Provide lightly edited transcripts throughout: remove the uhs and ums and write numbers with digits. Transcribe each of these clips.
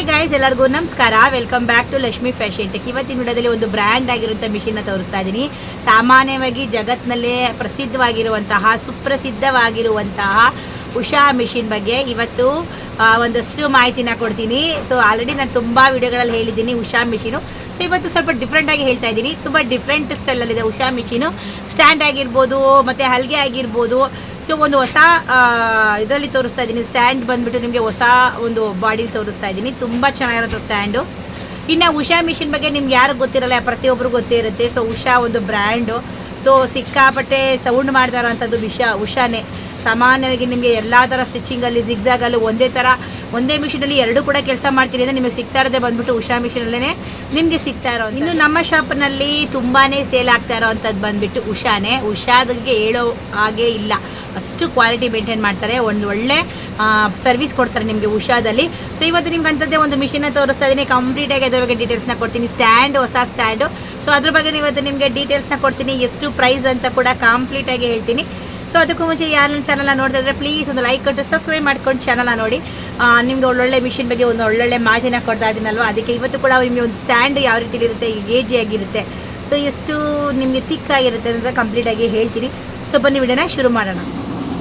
Guys, ಎಲ್ಲರಿಗೂ ನಮಸ್ಕಾರ. Welcome back to Lakshmi fashion tech. ಇವತ್ತಿನ ವಿಡಿಯೋದಲ್ಲಿ ಒಂದು ಬ್ರ್ಯಾಂಡ್ ಆಗಿರುವಂಥ ಮಿಷಿನ್ನ ತೋರಿಸ್ತಾ ಇದ್ದೀನಿ. ಸಾಮಾನ್ಯವಾಗಿ ಜಗತ್ತಿನಲ್ಲೇ ಪ್ರಸಿದ್ಧವಾಗಿರುವಂತಹ ಸುಪ್ರಸಿದ್ಧವಾಗಿರುವಂತಹ ಉಷಾ ಮಿಷಿನ್ ಬಗ್ಗೆ ಇವತ್ತು ಒಂದಷ್ಟು ಮಾಹಿತಿನ ಕೊಡ್ತೀನಿ. ಸೊ ಆಲ್ರೆಡಿ ನಾನು ತುಂಬ ವಿಡಿಯೋಗಳಲ್ಲಿ ಹೇಳಿದ್ದೀನಿ ಉಷಾ ಮಿಷಿನು. ಸೊ ಇವತ್ತು ಸ್ವಲ್ಪ ಡಿಫ್ರೆಂಟಾಗಿ ಹೇಳ್ತಾ ಇದ್ದೀನಿ. ತುಂಬ ಡಿಫ್ರೆಂಟ್ ಸ್ಟೈಲಲ್ಲಿದೆ ಉಷಾ ಮಿಷಿನು. ಸ್ಟ್ಯಾಂಡ್ ಆಗಿರ್ಬೋದು ಮತ್ತು ಹಲ್ಗೆ ಆಗಿರ್ಬೋದು. ಸೊ ಒಂದು ಹೊಸ ಇದರಲ್ಲಿ ತೋರಿಸ್ತಾ ಇದ್ದೀನಿ. ಸ್ಟ್ಯಾಂಡ್ ಬಂದುಬಿಟ್ಟು ನಿಮಗೆ ಹೊಸ ಒಂದು ಬಾಡಿಲಿ ತೋರಿಸ್ತಾ ಇದ್ದೀನಿ. ತುಂಬ ಚೆನ್ನಾಗಿರುತ್ತೆ ಸ್ಟ್ಯಾಂಡು. ಇನ್ನು ಉಷಾ ಮಿಷಿನ್ ಬಗ್ಗೆ ನಿಮ್ಗೆ ಯಾರು ಗೊತ್ತಿರಲ್ಲ, ಪ್ರತಿಯೊಬ್ಬರು ಗೊತ್ತೇ ಇರುತ್ತೆ. ಸೊ ಉಷಾ ಒಂದು ಬ್ರ್ಯಾಂಡು. ಸೊ ಸಿಕ್ಕಾಪಟ್ಟೆ ಸೌಂಡ್ ಮಾಡ್ತಾ ಇರೋಂಥದ್ದು ಉಷಾನೇ. ಸಾಮಾನ್ಯವಾಗಿ ನಿಮಗೆ ಎಲ್ಲ ಥರ ಸ್ಟಿಚಿಂಗಲ್ಲಿ ಜಿಗ್ಜಾಗಲ್ಲೂ ಒಂದೇ ಮಿಷಿನಲ್ಲಿ ಎರಡು ಕೂಡ ಕೆಲಸ ಮಾಡ್ತೀನಿ ಅಂದರೆ ನಿಮಗೆ ಸಿಗ್ತಾ ಇರೋದೇ ಬಂದ್ಬಿಟ್ಟು ಉಷಾ ಮಿಷಿನಲ್ಲೇ ನಿಮಗೆ ಸಿಗ್ತಾ ಇರೋ. ಇನ್ನು ನಮ್ಮ ಶಾಪ್ನಲ್ಲಿ ತುಂಬಾ ಸೇಲ್ ಆಗ್ತಾ ಇರೋವಂಥದ್ದು ಬಂದುಬಿಟ್ಟು ಉಷಾನೇ. ಉಷಾದಿಗೆ ಹೇಳೋ ಹಾಗೆ ಇಲ್ಲ, ಅಷ್ಟು ಕ್ವಾಲಿಟಿ ಮೇಂಟೈನ್ ಮಾಡ್ತಾರೆ. ಒಂದು ಒಳ್ಳೆ ಸರ್ವಿಸ್ ಕೊಡ್ತಾರೆ ನಿಮಗೆ ಉಷಾದಲ್ಲಿ. ಸೊ ಇವತ್ತು ನಿಮ್ಗೆ ಅಂಥದ್ದೇ ಒಂದು ಮಿಷಿನ್ನ ತೋರಿಸ್ತಾ ಇದ್ದೀನಿ. ಕಂಪ್ಲೀಟಾಗಿ ಅದ್ರ ಬಗ್ಗೆ ಡೀಟೇಲ್ಸ್ನ ಕೊಡ್ತೀನಿ. ಸ್ಟ್ಯಾಂಡ್, ಹೊಸ ಸ್ಟ್ಯಾಂಡು. ಸೊ ಅದ್ರ ಬಗ್ಗೆ ಇವತ್ತು ನಿಮಗೆ ಡೀಟೇಲ್ಸ್ನ ಕೊಡ್ತೀನಿ. ಎಷ್ಟು ಪ್ರೈಸ್ ಅಂತ ಕೂಡ ಕಂಪ್ಲೀಟಾಗಿ ಹೇಳ್ತೀನಿ. ಸೊ ಅದಕ್ಕೂ ಮುಂಚೆ ಯಾರು ನನ್ನ ಚಾನಲ್ನ ನೋಡ್ತಾ ಇದ್ದರೆ ಪ್ಲೀಸ್ ಒಂದು ಲೈಕ್ ಕೊಟ್ಟು ಸಬ್ಸ್ಕ್ರೈಬ್ ಮಾಡ್ಕೊಂಡು ಚಾನಲ್ನ ನೋಡಿ. ನಿಮ್ಗೆ ಒಳ್ಳೊಳ್ಳೆ ಮಿಷಿನ್ ಬಗ್ಗೆ ಒಂದು ಒಳ್ಳೊಳ್ಳೆ ಮಾಹಿತಿನ ಕೊಡ್ತಾ ಇದ್ದೀನಲ್ವ, ಅದಕ್ಕೆ ಇವತ್ತು ಕೂಡ ನಿಮಗೆ ಒಂದು ಸ್ಟ್ಯಾಂಡ್ ಯಾವ ರೀತಿ ಇರುತ್ತೆ, ಏಜಿ ಆಗಿರುತ್ತೆ, ಸೊ ಎಷ್ಟು ನಿಮಗೆ ತಿಕ್ಕಾಗಿರುತ್ತೆ ಅಂತ ಕಂಪ್ಲೀಟಾಗಿ ಹೇಳ್ತೀನಿ. ಸೊ ಬನ್ನಿ ವಿಡಿಯೋನ ಶುರು ಮಾಡೋಣ.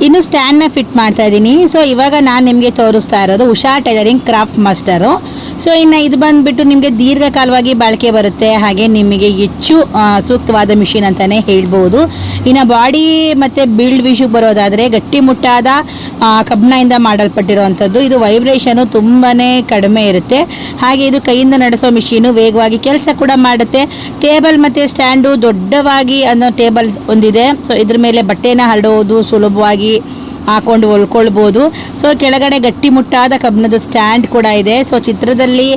ಇನ್ನು ಸ್ಟ್ಯಾಂಡ್ನ ಫಿಟ್ ಮಾಡ್ತಾ ಇದ್ದೀನಿ. ಸೊ ಇವಾಗ ನಾನು ನಿಮಗೆ ತೋರಿಸ್ತಾ ಇರೋದು Usha tailoring craft master. So ಇನ್ನು ಇದು ಬಂದುಬಿಟ್ಟು ನಿಮಗೆ ದೀರ್ಘಕಾಲವಾಗಿ ಬಾಳಿಕೆ ಬರುತ್ತೆ, ಹಾಗೆ ನಿಮಗೆ ಹೆಚ್ಚು ಸೂಕ್ತವಾದ ಮಿಷಿನ್ ಅಂತಲೇ ಹೇಳ್ಬೋದು. ಇನ್ನು ಬಾಡಿ ಮತ್ತು ಬಿಲ್ಡ್ ವಿಷಯಕ್ಕೆ ಬರೋದಾದರೆ ಗಟ್ಟಿಮುಟ್ಟಾದ ಕಬ್ಬಿಣದಿಂದ ಮಾಡಲ್ಪಟ್ಟಿರುವಂಥದ್ದು. ಇದು ವೈಬ್ರೇಷನು ತುಂಬಾ ಕಡಿಮೆ ಇರುತ್ತೆ. ಹಾಗೆ ಇದು ಕೈಯಿಂದ ನಡೆಸೋ ಮಿಷಿನು, ವೇಗವಾಗಿ ಕೆಲಸ ಕೂಡ ಮಾಡುತ್ತೆ. ಟೇಬಲ್ ಮತ್ತು ಸ್ಟ್ಯಾಂಡು ದೊಡ್ಡವಾಗಿ ಅನ್ನೋ ಟೇಬಲ್ ಒಂದಿದೆ. ಸೊ ಇದ್ರ ಮೇಲೆ ಬಟ್ಟೆನ ಹರಡೋದು ಸುಲಭವಾಗಿ ಹಾಕೊಂಡು ಹೊಲ್ಕೊಳ್ಬೋದು. ಸೊ ಕೆಳಗಡೆ ಗಟ್ಟಿಮುಟ್ಟಾದ ಕಬ್ಬಿಣದ ಸ್ಟ್ಯಾಂಡ್ ಕೂಡ ಇದೆ. ಸೊ ಚಿತ್ರದಲ್ಲಿ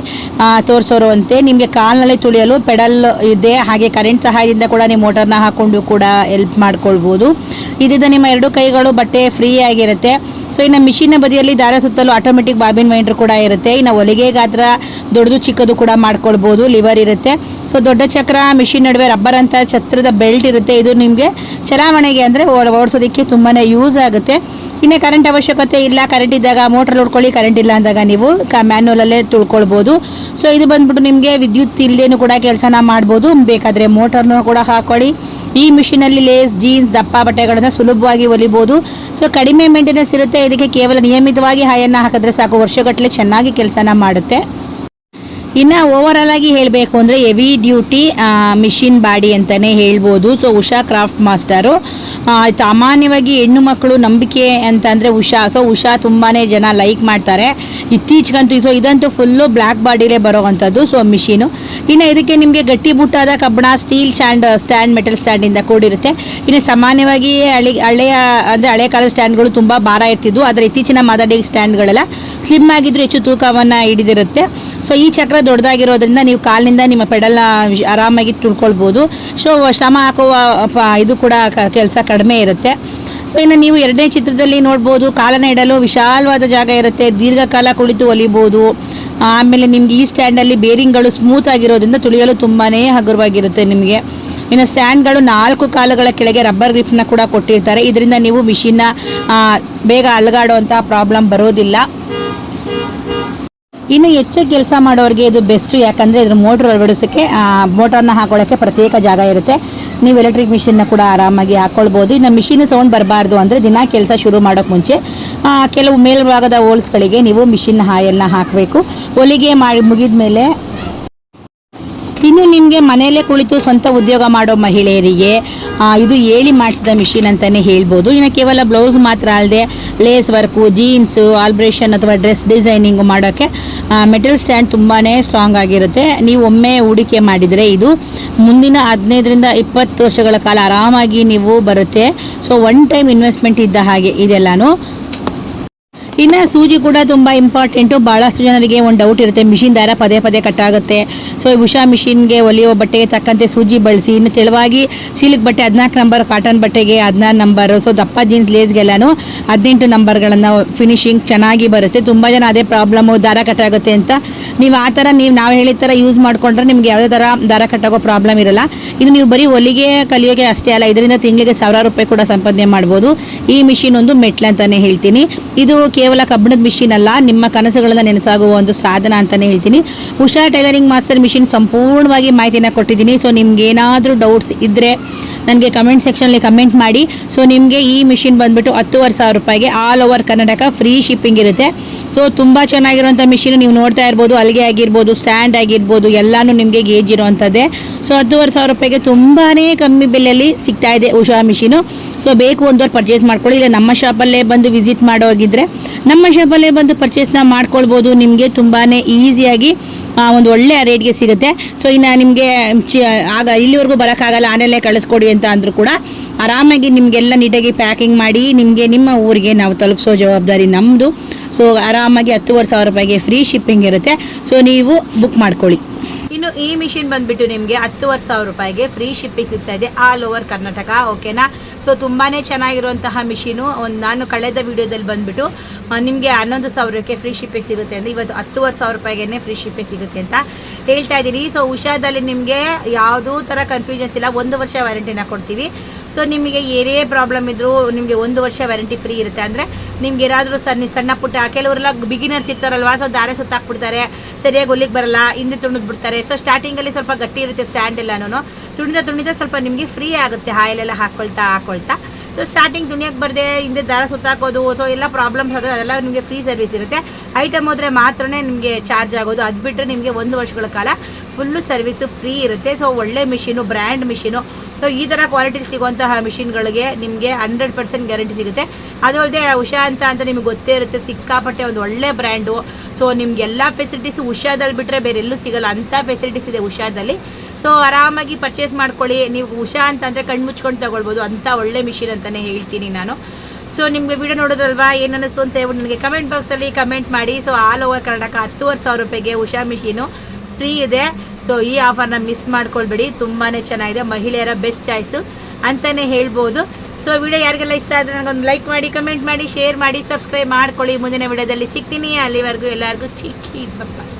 ತೋರಿಸೋರುವಂತೆ ನಿಮಗೆ ಕಾಲಿನಲ್ಲಿ ತುಳಿಯಲು ಪೆಡಲ್ ಇದೆ. ಹಾಗೆ ಕರೆಂಟ್ ಸಹಾಯದಿಂದ ಕೂಡ ನೀವು ಮೋಟರ್ನ ಹಾಕ್ಕೊಂಡು ಕೂಡ ಹೆಲ್ಪ್ ಮಾಡ್ಕೊಳ್ಬೋದು. ಇದರಿಂದ ನಿಮ್ಮ ಎರಡು ಕೈಗಳು ಬಟ್ಟೆ ಫ್ರೀ ಆಗಿರುತ್ತೆ. ಸೊ ಇನ್ನು ಮಿಷಿನ್ನ ಬದಿಯಲ್ಲಿ ದಾರ ಸುತ್ತಲೂ ಆಟೋಮೆಟಿಕ್ ಬಾಬಿನ್ ವೈಂಡರ್ ಕೂಡ ಇರುತ್ತೆ. ಇನ್ನು ಹೊಲಿಗೆ ಗಾತ್ರ ದೊಡ್ಡದು ಚಿಕ್ಕದು ಕೂಡ ಮಾಡ್ಕೊಳ್ಬೋದು. ಲಿವರ್ ಇರುತ್ತೆ. ಸೊ ದೊಡ್ಡ ಚಕ್ರ ಮಿಷಿನ್ ನಡುವೆ ರಬ್ಬರ್ ಅಂತ ಛತ್ರದ ಬೆಲ್ಟ್ ಇರುತ್ತೆ. ಇದು ನಿಮಗೆ ಚಲಾವಣೆಗೆ ಅಂದರೆ ಓಡಿಸೋದಕ್ಕೆ ತುಂಬಾ ಯೂಸ್ ಆಗುತ್ತೆ. ಇನ್ನು ಕರೆಂಟ್ ಅವಶ್ಯಕತೆ ಇಲ್ಲ. ಕರೆಂಟ್ ಇದ್ದಾಗ ಮೋಟ್ರಲ್ಲಿ ಹೊಡ್ಕೊಳ್ಳಿ, ಕರೆಂಟ್ ಇಲ್ಲ ಅಂದಾಗ ನೀವು ಮ್ಯಾನ್ಯುವಲಲ್ಲೇ ತುಳ್ಕೊಳ್ಬೋದು. ಸೊ ಇದು ಬಂದ್ಬಿಟ್ಟು ನಿಮಗೆ ವಿದ್ಯುತ್ ಇಲ್ಲದೇನು ಕೂಡ ಕೆಲಸನ ಮಾಡ್ಬೋದು. ಬೇಕಾದರೆ ಮೋಟರ್ನೂ ಕೂಡ ಹಾಕೊಳ್ಳಿ. ಈ ಮಿಷಿನಲ್ಲಿ ಲೇಸ್, ಜೀನ್ಸ್, ದಪ್ಪ ಬಟ್ಟೆಗಳನ್ನು ಸುಲಭವಾಗಿ ಹೊಲಿಬೋದು. ಸೊ ಕಡಿಮೆ ಮೇಂಟೆನೆನ್ಸ್ ಇರುತ್ತೆ. ಇದಕ್ಕೆ ಕೇವಲ ನಿಯಮಿತವಾಗಿ ಹಾಯನ್ನು ಹಾಕಿದ್ರೆ ಸಾಕು, ವರ್ಷಗಟ್ಟಲೆ ಚೆನ್ನಾಗಿ ಕೆಲಸನ ಮಾಡುತ್ತೆ. ಇನ್ನು ಓವರಾಲ್ ಆಗಿ ಹೇಳಬೇಕು ಅಂದರೆ ಹೆವಿ ಡ್ಯೂಟಿ ಮಿಷಿನ್ ಬಾಡಿ ಅಂತಲೇ ಹೇಳ್ಬೋದು. ಸೊ ಉಷಾ ಕ್ರಾಫ್ಟ್ ಮಾಸ್ಟರು ಸಾಮಾನ್ಯವಾಗಿ ಹೆಣ್ಣು ಮಕ್ಕಳು ನಂಬಿಕೆ ಅಂತಂದರೆ ಉಷಾ. ಸೊ ಉಷಾ ತುಂಬಾ ಜನ ಲೈಕ್ ಮಾಡ್ತಾರೆ ಇತ್ತೀಚೆಗಂತೂ. ಸೊ ಇದಂತೂ ಫುಲ್ಲು ಬ್ಲ್ಯಾಕ್ ಬಾಡಿಲೇ ಬರೋವಂಥದ್ದು ಸೊ ಮಿಷಿನು. ಇನ್ನು ಇದಕ್ಕೆ ನಿಮಗೆ ಗಟ್ಟಿಮುಟ್ಟಾದ ಕಬ್ಬಿಣ, ಸ್ಟೀಲ್ ಸ್ಟ್ಯಾಂಡ್ ಮೆಟಲ್ ಸ್ಟ್ಯಾಂಡಿಂದ ಕೂಡಿರುತ್ತೆ. ಇನ್ನು ಸಾಮಾನ್ಯವಾಗಿ ಹಳೆ ಕಾಲದ ಸ್ಟ್ಯಾಂಡ್ಗಳು ತುಂಬ ಭಾರ ಇರ್ತಿದ್ವು. ಆದರೆ ಇತ್ತೀಚಿನ ಮಾದರಿ ಸ್ಟ್ಯಾಂಡ್ಗಳೆಲ್ಲ ಸ್ಲಿಮ್ ಆಗಿದ್ರು, ಹೆಚ್ಚು ತೂಕವನ್ನು ಹಿಡಿದಿರುತ್ತೆ. ಸೊ ಈ ಚಕ್ರ ದೊಡ್ಡದಾಗಿರೋದ್ರಿಂದ ನೀವು ಕಾಲಿನಿಂದ ನಿಮ್ಮ ಪೆಡಲ್ನ ಆರಾಮಾಗಿ ತುಳ್ಕೊಳ್ಬೋದು. ಸೊ ಶ್ರಮ ಹಾಕುವ ಇದು ಕೂಡ ಕೆಲಸ ಕಡಿಮೆ ಇರುತ್ತೆ. ಸೊ ಇನ್ನು ನೀವು ಎರಡನೇ ಚಿತ್ರದಲ್ಲಿ ನೋಡ್ಬೋದು, ಕಾಲನ್ನು ಇಡಲು ವಿಶಾಲವಾದ ಜಾಗ ಇರುತ್ತೆ. ದೀರ್ಘಕಾಲ ಕುಳಿತು ಹೊಲಿಬೋದು. ಆಮೇಲೆ ನಿಮ್ಗೆ ಈ ಸ್ಟ್ಯಾಂಡಲ್ಲಿ ಬೇರಿಂಗ್ಗಳು ಸ್ಮೂತ್ ಆಗಿರೋದ್ರಿಂದ ತುಳಿಯಲು ತುಂಬಾ ಹಗುರವಾಗಿರುತ್ತೆ ನಿಮಗೆ. ಇನ್ನು ಸ್ಟ್ಯಾಂಡ್ಗಳು 4 ಕಾಲುಗಳ ಕೆಳಗೆ ರಬ್ಬರ್ ಗ್ರಿಪ್ನ ಕೂಡ ಕೊಟ್ಟಿರ್ತಾರೆ. ಇದರಿಂದ ನೀವು ಮಿಷಿನ್ನ ಬೇಗ ಅಲುಗಾಡುವಂಥ ಪ್ರಾಬ್ಲಮ್ ಬರೋದಿಲ್ಲ. ಇನ್ನು ಹೆಚ್ಚು ಕೆಲಸ ಮಾಡೋರಿಗೆ ಇದು ಬೆಸ್ಟು. ಯಾಕಂದರೆ ಇದ್ರ ಮೋಟ್ರ್ ಅಳವಡಿಸೋಕ್ಕೆ ಮೋಟರ್ನ ಹಾಕೊಳ್ಳೋಕ್ಕೆ ಪ್ರತ್ಯೇಕ ಜಾಗ ಇರುತ್ತೆ. ನೀವು ಎಲೆಕ್ಟ್ರಿಕ್ ಮಿಷಿನ್ನ ಕೂಡ ಆರಾಮಾಗಿ ಹಾಕ್ಕೊಳ್ಬೋದು. ಇನ್ನು ಮಿಷಿನ್ ಸೌಂಡ್ ಬರಬಾರ್ದು ಅಂದರೆ ದಿನ ಕೆಲಸ ಶುರು ಮಾಡೋಕ್ಕೆ ಮುಂಚೆ ಕೆಲವು ಮೇಲ್ಭಾಗದ ಹೋಲ್ಸ್ಗಳಿಗೆ ನೀವು ಮಿಷಿನ್ ಆಯಿಲ್ನ ಹಾಕಬೇಕು. ಹೊಲಿಗೆ ಮುಗಿದ ಮೇಲೆ ಇನ್ನು ನಿಮಗೆ ಮನೆಯಲ್ಲೇ ಕುಳಿತು ಸ್ವಂತ ಉದ್ಯೋಗ ಮಾಡೋ ಮಹಿಳೆಯರಿಗೆ ಇದು ಹೇಳಿ ಮಾಡಿಸಿದ ಮಿಷಿನ್ ಅಂತಲೇ ಹೇಳ್ಬೋದು. ಇನ್ನು ಕೇವಲ ಬ್ಲೌಸ್ ಮಾತ್ರ ಅಲ್ಲದೆ ಲೇಸ್ ವರ್ಕು, ಜೀನ್ಸು, ಆಲ್ಬ್ರೇಷನ್ ಅಥವಾ ಡ್ರೆಸ್ ಡಿಸೈನಿಂಗು ಮಾಡೋಕ್ಕೆ ಮೆಟಲ್ ಸ್ಟ್ಯಾಂಡ್ ತುಂಬಾ ಸ್ಟ್ರಾಂಗ್ ಆಗಿರುತ್ತೆ. ನೀವು ಒಮ್ಮೆ ಹೂಡಿಕೆ ಮಾಡಿದರೆ ಇದು ಮುಂದಿನ 15ರಿಂದ 20 ವರ್ಷಗಳ ಕಾಲ ಆರಾಮಾಗಿ ನೀವು ಬರುತ್ತೆ. ಸೊ ಒನ್ ಟೈಮ್ ಇನ್ವೆಸ್ಟ್ಮೆಂಟ್ ಇದ್ದ ಹಾಗೆ ಇದೆಲ್ಲನೂ. ಇನ್ನು ಸೂಜಿ ಕೂಡ ತುಂಬ ಇಂಪಾರ್ಟೆಂಟು. ಭಾಳಷ್ಟು ಜನರಿಗೆ ಒಂದು ಡೌಟ್ ಇರುತ್ತೆ, ಮಿಷಿನ್ ದಾರ ಪದೇ ಕಟ್ಟಾಗುತ್ತೆ. ಸೊ ಉಷಾ ಮಿಷಿನ್ಗೆ ಹೊಲಿಯೋ ಬಟ್ಟೆಗೆ ತಕ್ಕಂತೆ ಸೂಜಿ ಬಳಸಿ. ಇನ್ನು ತೆಳುವಾಗಿ ಸಿಲ್ಕ್ ಬಟ್ಟೆ 14 ನಂಬರ್, ಕಾಟನ್ ಬಟ್ಟೆಗೆ 16 ನಂಬರು. ಸೊ ದಪ್ಪ ಜೀನ್ಸ್, ಲೇಸ್ಗೆಲ್ಲನೂ 18 ನಂಬರ್ಗಳನ್ನು ಫಿನಿಶಿಂಗ್ ಚೆನ್ನಾಗಿ ಬರುತ್ತೆ. ತುಂಬ ಜನ ಅದೇ ಪ್ರಾಬ್ಲಮ್ಮು, ದಾರ ಕಟ್ಟಾಗುತ್ತೆ ಅಂತ. ನೀವು ಆ ಥರ ನಾವು ಹೇಳಿದ ಥರ ಯೂಸ್ ಮಾಡಿಕೊಂಡ್ರೆ ನಿಮ್ಗೆ ಯಾವುದೇ ಥರ ದಾರ ಕಟ್ಟಾಗೋ ಪ್ರಾಬ್ಲಮ್ ಇರೋಲ್ಲ. ಇದು ನೀವು ಬರೀ ಹೊಲಿಗೆ ಕಲಿಯೋಕೆ ಅಷ್ಟೇ ಅಲ್ಲ, ಇದರಿಂದ ತಿಂಗಳಿಗೆ 1000 ರೂಪಾಯಿ ಕೂಡ ಸಂಪಾದನೆ ಮಾಡ್ಬೋದು. ಈ ಮಿಷಿನ್ ಒಂದು ಮೆಟ್ಲ್ ಅಂತಲೇ ಹೇಳ್ತೀನಿ. ಇದು ಕೇವಲ ಕೇವಲ ಕಬ್ಬಿಣದ ಮಿಷಿನ್ ಅಲ್ಲ, ನಿಮ್ಮ ಕನಸುಗಳನ್ನು ನೆನಸಾಗುವ ಒಂದು ಸಾಧನ ಅಂತಲೇ ಹೇಳ್ತೀನಿ. ಉಷಾ ಟೈಲರಿಂಗ್ ಮಾಸ್ಟರ್ ಮಿಷಿನ್ ಸಂಪೂರ್ಣವಾಗಿ ಮಾಹಿತಿನ ಕೊಟ್ಟಿದ್ದೀನಿ. ಸೊ ನಿಮ್ಗೆ ಏನಾದರೂ ಡೌಟ್ಸ್ ಇದ್ದರೆ ನನಗೆ ಕಮೆಂಟ್ ಸೆಕ್ಷನಲ್ಲಿ ಕಮೆಂಟ್ ಮಾಡಿ. ಸೊ ನಿಮಗೆ ಈ ಮಿಷಿನ್ ಬಂದುಬಿಟ್ಟು 10,500 ರೂಪಾಯಿಗೆ all over Karnataka free shipping ಇರುತ್ತೆ. ಸೊ ತುಂಬ ಚೆನ್ನಾಗಿರುವಂಥ ಮಿಷಿನ್ ನೀವು ನೋಡ್ತಾ ಇರ್ಬೋದು, ಅಲ್ಲಿಗೆ ಆಗಿರ್ಬೋದು, ಸ್ಟ್ಯಾಂಡ್ ಆಗಿರ್ಬೋದು, ಎಲ್ಲನೂ ನಿಮಗೆ ಗೇಜ್ ಇರೋವಂಥದ್ದೇ. ಸೊ 10,500 ರೂಪಾಯಿಗೆ ತುಂಬಾ ಕಮ್ಮಿ ಬೆಲೆಯಲ್ಲಿ ಸಿಗ್ತಾ ಇದೆ ಉಷಾ ಮಿಷಿನು. ಸೊ ಬೇಕು ಒಂದವ್ರು ಪರ್ಚೇಸ್ ಮಾಡ್ಕೊಳ್ಳಿ. ಇಲ್ಲ ನಮ್ಮ ಶಾಪಲ್ಲೇ ಬಂದು ವಿಸಿಟ್ ಮಾಡೋಗಿದ್ರೆ ನಮ್ಮ ಶಾಪಲ್ಲೇ ಬಂದು ಪರ್ಚೇಸ್ನ ಮಾಡ್ಕೊಳ್ಬೋದು. ನಿಮಗೆ ತುಂಬಾ ಈಸಿಯಾಗಿ ಒಂದು ಒಳ್ಳೆಯ ರೇಟ್ಗೆ ಸಿಗುತ್ತೆ. ಸೊ ಇನ್ನು ನಿಮಗೆ ಆಗ ಇಲ್ಲಿವರೆಗೂ ಬರೋಕ್ಕಾಗಲ್ಲ, ಆಮೇಲೆ ಕಳಿಸ್ಕೊಡಿ ಅಂತ ಅಂದರೂ ಕೂಡ ಆರಾಮಾಗಿ ನಿಮಗೆಲ್ಲ ನೀಟಾಗಿ ಪ್ಯಾಕಿಂಗ್ ಮಾಡಿ ನಿಮಗೆ ನಿಮ್ಮ ಊರಿಗೆ ನಾವು ತಲುಪಿಸೋ ಜವಾಬ್ದಾರಿ ನಮ್ಮದು. ಸೊ ಆರಾಮಾಗಿ 10,500 ರೂಪಾಯಿಗೆ ಫ್ರೀ ಶಿಪ್ಪಿಂಗ್ ಇರುತ್ತೆ. ಸೊ ನೀವು ಬುಕ್ ಮಾಡ್ಕೊಳ್ಳಿ. ಇನ್ನು ಈ ಮಿಷಿನ್ ಬಂದುಬಿಟ್ಟು ನಿಮಗೆ 10,500 ರೂಪಾಯಿಗೆ ಫ್ರೀ ಶಿಪ್ಪಿಂಗ್ ಸಿಗ್ತಾ ಇದೆ ಆಲ್ ಓವರ್ ಕರ್ನಾಟಕ. ಓಕೆನಾ. ಸೊ ತುಂಬಾ ಚೆನ್ನಾಗಿರುವಂತಹ ಮಿಷಿನು. ನಾನು ಕಳೆದ ವಿಡಿಯೋದಲ್ಲಿ ಬಂದುಬಿಟ್ಟು ನಿಮಗೆ 11,000ಕ್ಕೆ ಫ್ರೀ ಶಿಪ್ಪಿಂಗ್ ಸಿಗುತ್ತೆ ಅಂದರೆ ಇವತ್ತು 10,500 ರೂಪಾಯಿಗೆ ಫ್ರೀ ಶಿಪ್ಪಿಂಗ್ ಸಿಗುತ್ತೆ ಅಂತ ಹೇಳ್ತಾ ಇದ್ದೀನಿ. ಸೊ ಉಷಾದಲ್ಲಿ ನಿಮಗೆ ಯಾವುದೂ ಥರ ಕನ್ಫ್ಯೂಷನ್ಸ್ ಇಲ್ಲ. 1 ವರ್ಷ ವ್ಯಾರಂಟಿನ ಕೊಡ್ತೀವಿ. ಸೊ ನಿಮಗೆ ಏನೇ ಪ್ರಾಬ್ಲಮ್ ಇದ್ದರೂ ನಿಮಗೆ 1 ವರ್ಷ ವ್ಯಾರಂಟಿ ಫ್ರೀ ಇರುತ್ತೆ. ಅಂದರೆ ನಿಮ್ಗೆ ಏನಾದರೂ ಸಣ್ಣ ಪುಟ್ಟ ಕೆಲವರೆಲ್ಲ ಬಿಗಿನರ್ಸ್ ಇರ್ತಾರಲ್ವಾ, ಸೊ ದಾರೆ ಸುತ್ತಾಕ್ಬಿಡ್ತಾರೆ, ಸರಿಯಾಗಿ ಹೊಲಿಗೆ ಬರಲ್ಲ, ಹಿಂದೆ ತುಣಿದ್ಬಿಡ್ತಾರೆ. ಸೊ ಸ್ಟಾರ್ಟಿಂಗಲ್ಲಿ ಸ್ವಲ್ಪ ಗಟ್ಟಿ ಇರುತ್ತೆ ಸ್ಟ್ಯಾಂಡ್ ಎಲ್ಲನೂ, ತುಣಿದ ಸ್ವಲ್ಪ ನಿಮಗೆ ಫ್ರೀ ಆಗುತ್ತೆ ಆಯಿಲೆಲ್ಲ ಹಾಕ್ಕೊಳ್ತಾ. ಸೊ ಸ್ಟಾರ್ಟಿಂಗ್ ತುಣಿಯೋಕ್ಕೆ ಬರದೆ ಹಿಂದೆ ದಾರ ಸುತ್ತಾಕೋದು, ಸೊ ಎಲ್ಲ ಪ್ರಾಬ್ಲಮ್ಸ್ ಆಗೋದು, ಅದೆಲ್ಲ ನಿಮಗೆ ಫ್ರೀ ಸರ್ವಿಸ್ ಇರುತ್ತೆ. ಐಟಮ್ ಹೋದರೆ ಮಾತ್ರ ನಿಮಗೆ ಚಾರ್ಜ್ ಆಗೋದು. ಅದು ಬಿಟ್ಟರೆ ನಿಮಗೆ 1 ವರ್ಷಗಳ ಕಾಲ ಫುಲ್ಲು ಸರ್ವಿಸು ಫ್ರೀ ಇರುತ್ತೆ. ಸೊ ಒಳ್ಳೆ ಮಿಷಿನು, ಬ್ರ್ಯಾಂಡ್ ಮಿಷಿನು. ಸೊ ಈ ಥರ ಕ್ವಾಲಿಟಿ ಸಿಗುವಂತಹ ಮಿಷಿನ್ಗಳಿಗೆ ನಿಮಗೆ 100% ಗ್ಯಾರಂಟಿ ಸಿಗುತ್ತೆ. ಅದು ಅಲ್ಲದೆ ಉಷಾ ಅಂತ ನಿಮಗೆ ಗೊತ್ತೇ ಇರುತ್ತೆ, ಸಿಕ್ಕಾಪಟ್ಟೆ ಒಂದು ಒಳ್ಳೆ ಬ್ರ್ಯಾಂಡು. ಸೊ ನಿಮಗೆಲ್ಲ ಫೆಸಿಲಿಟೀಸು ಉಷಾದಲ್ಲಿ ಬಿಟ್ಟರೆ ಬೇರೆ ಎಲ್ಲೂ ಸಿಗೋಲ್ಲ, ಅಂಥ ಫೆಸಿಲಿಟೀಸ್ ಇದೆ ಉಷಾದಲ್ಲಿ. ಸೊ ಆರಾಮಾಗಿ ಪರ್ಚೇಸ್ ಮಾಡ್ಕೊಳ್ಳಿ. ನೀವು ಉಷಾ ಅಂತಂದರೆ ಕಣ್ಣು ಮುಚ್ಕೊಂಡು ತೊಗೊಳ್ಬೋದು, ಅಂಥ ಒಳ್ಳೆ ಮಿಷಿನ್ ಅಂತಲೇ ಹೇಳ್ತೀನಿ ನಾನು. ಸೊ ನಿಮಗೆ ವಿಡಿಯೋ ನೋಡೋದಲ್ವಾ, ಏನು ಅನ್ನಿಸ್ತು ಅಂತ ಹೇಳ್ಬಿಟ್ಟು ನನಗೆ ಕಮೆಂಟ್ ಬಾಕ್ಸಲ್ಲಿ ಕಮೆಂಟ್ ಮಾಡಿ. ಸೊ ಆಲ್ ಓವರ್ ಕರ್ನಾಟಕ 10,500 ರೂಪಾಯಿಗೆ ಉಷಾ ಮಿಷಿನು ಫ್ರೀ ಇದೆ. ಸೊ ಈ ಆಫರ್ನ ಮಿಸ್ ಮಾಡ್ಕೊಳ್ಬೇಡಿ, ತುಂಬಾ ಚೆನ್ನಾಗಿದೆ, ಮಹಿಳೆಯರ ಬೆಸ್ಟ್ ಚಾಯ್ಸು ಅಂತಲೇ ಹೇಳ್ಬೋದು. ಸೊ ವಿಡಿಯೋ ಯಾರಿಗೆಲ್ಲ ಇಷ್ಟ ಆದರೆ ನನಗೊಂದು ಲೈಕ್ ಮಾಡಿ, ಕಮೆಂಟ್ ಮಾಡಿ, ಶೇರ್ ಮಾಡಿ, ಸಬ್ಸ್ಕ್ರೈಬ್ ಮಾಡ್ಕೊಳ್ಳಿ. ಮುಂದಿನ ವಿಡಿಯೋದಲ್ಲಿ ಸಿಗ್ತೀನಿ. ಅಲ್ಲಿವರೆಗೂ ಎಲ್ಲರಿಗೂ ಚಿಕ್ಕಿ ಬಪ್ಪ.